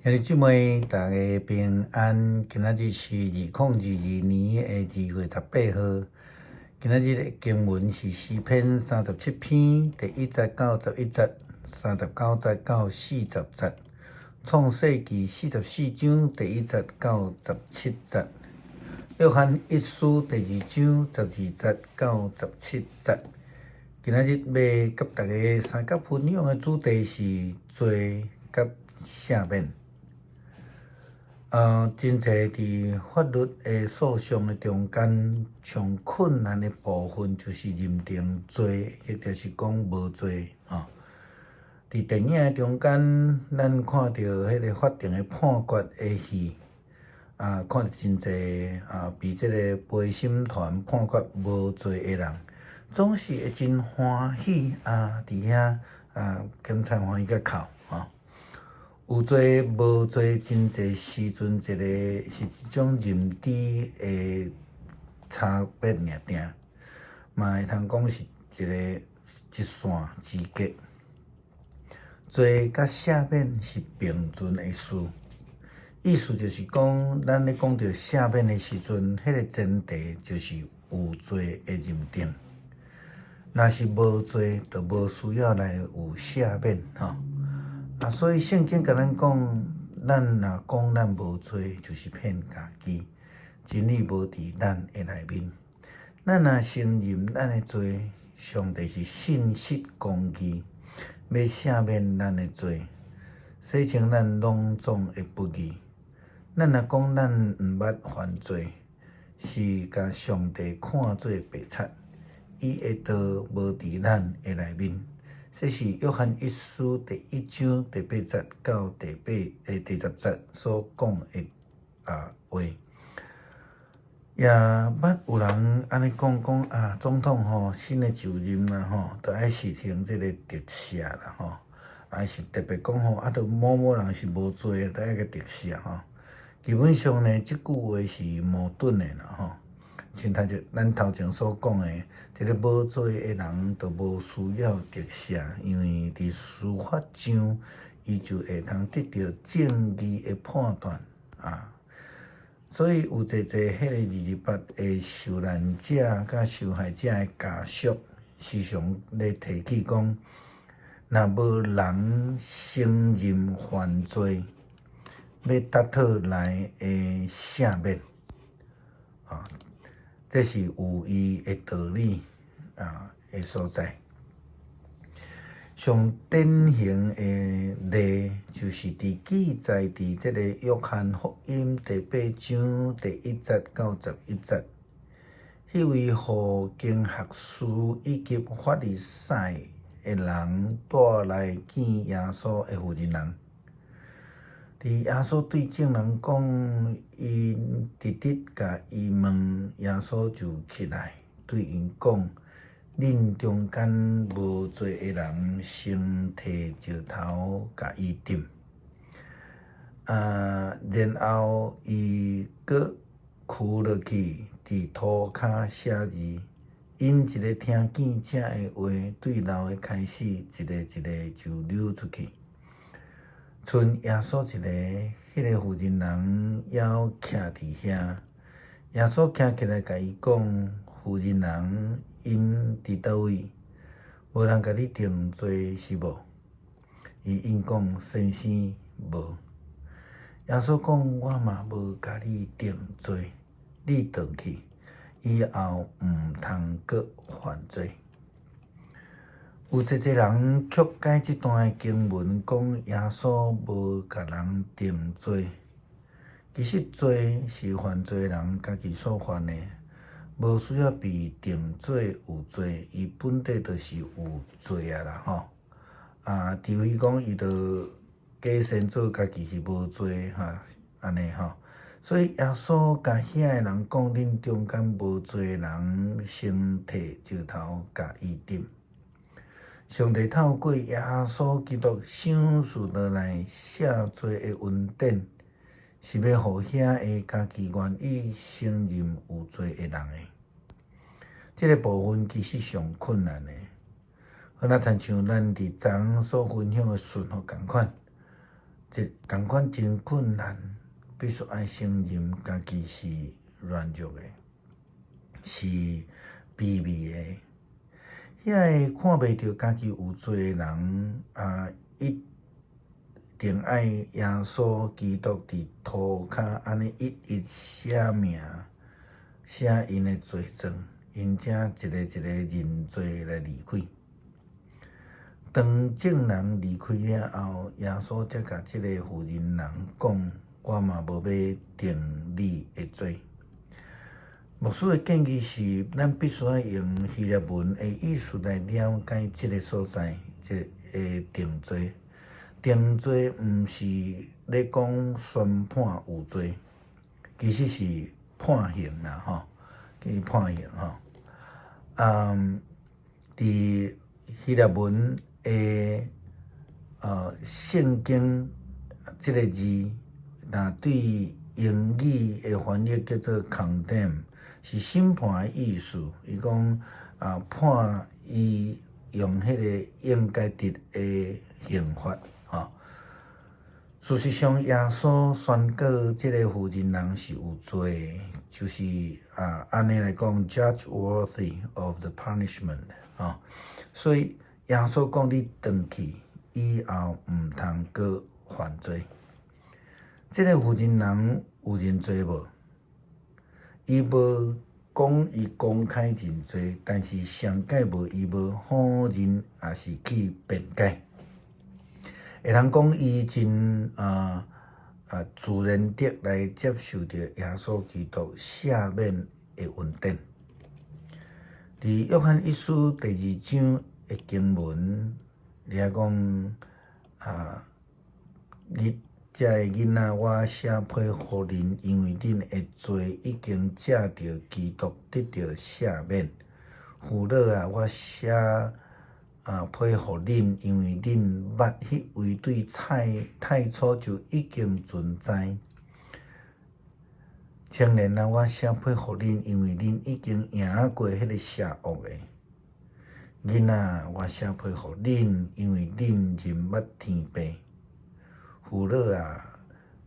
兄弟姊妹，大家平安。今仔日是2022年2月18号。今仔日的经文是诗篇37篇第1节到11节，39节到40节，创世纪44章第1节到17节，约翰一书第2章12节到17节。今仔日要甲大家三角分享的主题是罪甲赦免。真侪伫法律的诉讼的中间，上困难的部分就是认定罪，或者是讲无罪。伫电影的中间，咱看到迄个法庭的判决的戏，看到真侪被即个陪审团判决无罪的人，总是会真欢喜伫遐检察欢喜甲哭。有罪无罪，真侪时阵是一种认知的差别尔，嘛会通讲是一线之隔。罪甲赦免是并存的事，意思就是讲，咱咧讲到赦免的时阵，迄个前提就是有罪的认定。若是无罪，就无需要来有赦免所以圣经甲咱讲，咱若讲咱无罪，就是骗家己，真理无伫咱的内面。咱若承认咱的罪，上帝是信实公义，要赦免咱的罪，洗清咱拢总的不义。咱若讲咱毋捌犯罪，是甲上帝看做白贼，伊的道无伫咱的内面。这是约翰一书第1章第8节到第10节所讲的话。也捌有人安尼讲总统新的就任啦就爱实行这个特赦啦还是特别讲就某某人是无罪的，爱个特赦基本上呢，这句话是矛盾的啦像咱头前所讲的，这个无罪的人就无需要特赦，因为伫司法上，伊就会通得到正义的判断所以有侪迄个228的受难者甲受害者的家属，时常咧提起讲，若无人承认犯罪，要达讨来的赦免这是有伊的道理的所在。上典型的例就是记载伫这个约翰福音第8章第1节到11节，迄位互经学士以及法利赛的人带来见耶稣的妇人人。耶稣对众人讲，伊直直甲伊问，耶稣就起来，对因讲：恁中间无罪的人，先摕石头甲伊钉。然后伊佫跍落去，伫涂骹写字。因一个听见这的话，对楼的开始，一个一个就溜出去。剩耶稣一个，迄个妇人人还徛伫遐。耶稣站起来甲伊讲：妇人人，因伫倒位？无人甲你定罪是无？伊应讲：先生，无。耶稣讲：我嘛无甲你定罪，你倒去，以后毋通阁犯罪。有侪人曲解这段的经文，讲耶稣无甲人定罪。其实罪是犯罪人家己所犯的，无需要被定罪有罪，伊本底就是有罪啦除非讲伊就假先做家己是无罪安尼所以耶稣甲遐的人讲，恁中间无罪的人，先摕石头甲伊钉。上帝透过耶稣基督赏赐落来赦罪的恩典，是要互遐个家己愿意承认有罪的人的。这个部分其实上困难的，好像亲像咱伫昨昏所分享的顺服共款。同款真困难，必须爱承认家己是软弱的，是卑微的。遐个看袂到家己有罪的人一定爱耶稣基督伫涂骹安尼一一写名，写因的罪状，因才一个一个认罪来离开。当证人离开了后，耶稣才甲即个妇人人讲：我嘛无要定你的罪。牧师的建议是，咱必须要用希腊文的意思来了解即个所在，即个定罪。定罪毋是咧讲宣判有罪，其实是判刑啦，吼，去判刑吼。伫希腊文的圣经即个字，若对英语的翻译叫做 condemn， 是审判的意思。伊讲判伊用迄个应该得的刑罚。事实上，耶稣宣告即个妇人人是有罪，就是安尼来讲 ，judge worthy of the punishment 所以耶稣讲你转去以后毋通搁犯罪。即个妇人人有认罪无？伊无讲伊公开认罪，但是上届无伊无否认，也是去辩解。会通讲伊真自然的来接受着耶稣基督赦免的恩典。伫约翰一书第2章的经文，你讲你这个囡仔，我写批互恁，因为恁的罪已经借着基督得到赦免。父老我写批互恁，因为恁捌迄位对太初就已经存在。青年我写批互恁，因为恁已经赢过迄个邪恶的。囡仔，我写批互恁，因为恁认捌天父。父老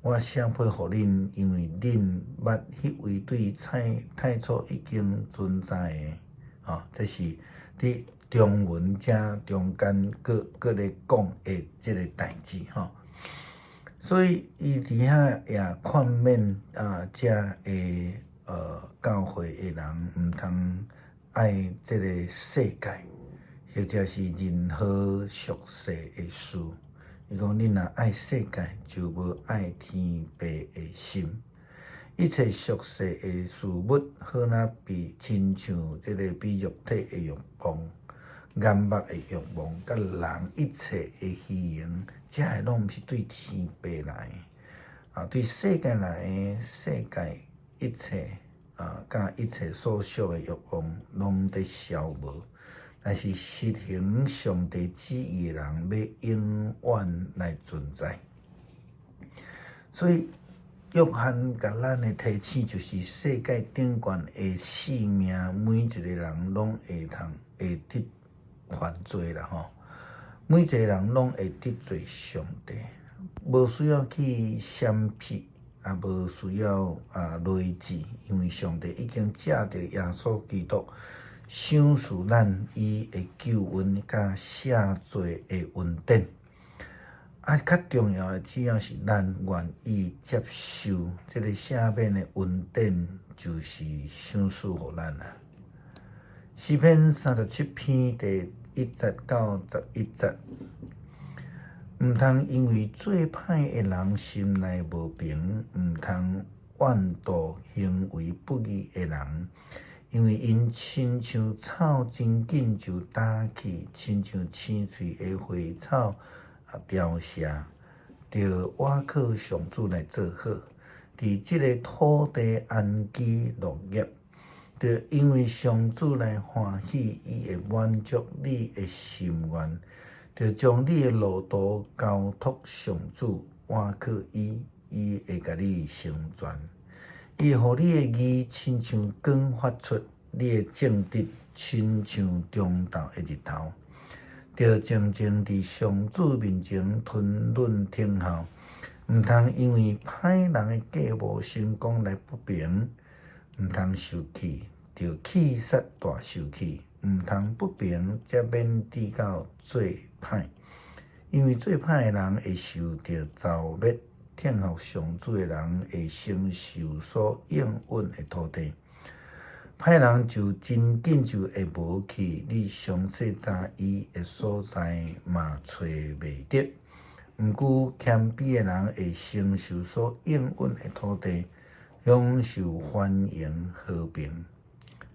我写批互恁，因为恁捌迄位对太初已经存在的。这是伫中文正中间搁咧讲的即个代志所以伊伫遐也劝勉遮的教会的人毋通爱即个世界，或者是任何俗世的事。伊讲恁若爱世界，就无爱天父的心。一切俗世的事物，好若比亲像即个比肉体的欲望、眼目的欲望，甲人一切的虚荣，这个拢毋是对天父来的对世界来的世界一切甲一切所属的欲望，拢在消无。但是实行上帝旨意的人，要永远来存在。所以约翰甲咱的提醒就是，世界顶悬的性命，每一个人拢会得犯罪啦每一个人拢会得罪上帝，无需要去闪避，也无需要类似，因为上帝已经借着耶稣基督赏赐咱伊的救恩甲赦罪的恩典。较重要的，只要是咱愿意接受这个赦免的恩典，就是赏赐互咱啦。诗篇37篇第1节到11节，毋通因为做歹的人心内无平，毋通怨妒行为不义的人，因为因亲像草真紧就打起，亲像青翠的花草凋谢，着倚靠上主来做好，伫即个土地安居乐业，着因为上主来欢喜，伊会满足你的心愿，着将你的路途交托上主，倚靠伊，伊会甲你成全。伊会予你的义亲像光发出，你的正直亲像中昼的日头。着静静伫上主面前吞忍听候，毋通因为歹人的计谋成功来不平，毋通受气，着气煞大受气。毋通不平，则免抵到做歹，因为做歹的人会受着造灭，听候上主的人会承受所应允的土地。歹人就真紧就会无去，你详细查伊的所在嘛找袂得。毋过谦卑的人会承受所应允的土地，享受繁荣和平。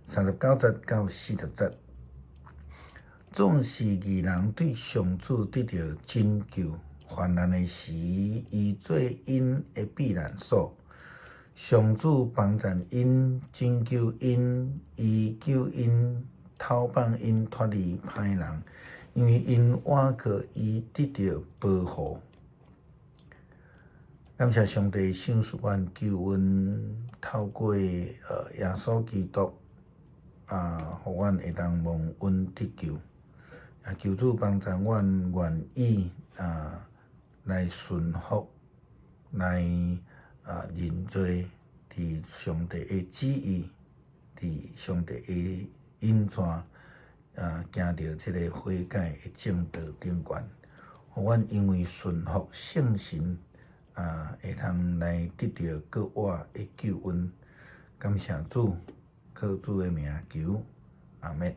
39节到40节，总是义人对上主得到拯救，患难的时，伊做因的避难所。上主帮助因，拯救因，伊救因，讨放因脱离歹人，因为因倚靠伊得到保护。感谢上帝赏赐阮救恩，透过耶稣基督互阮会当蒙恩得救。求主帮助阮愿意来顺服，来认罪，伫上帝的旨意，伫上帝的引带，行着这个悔改的正道顶悬，互阮因为顺服圣神，会通来得到国外的救恩。感谢主，靠主的名求，阿们。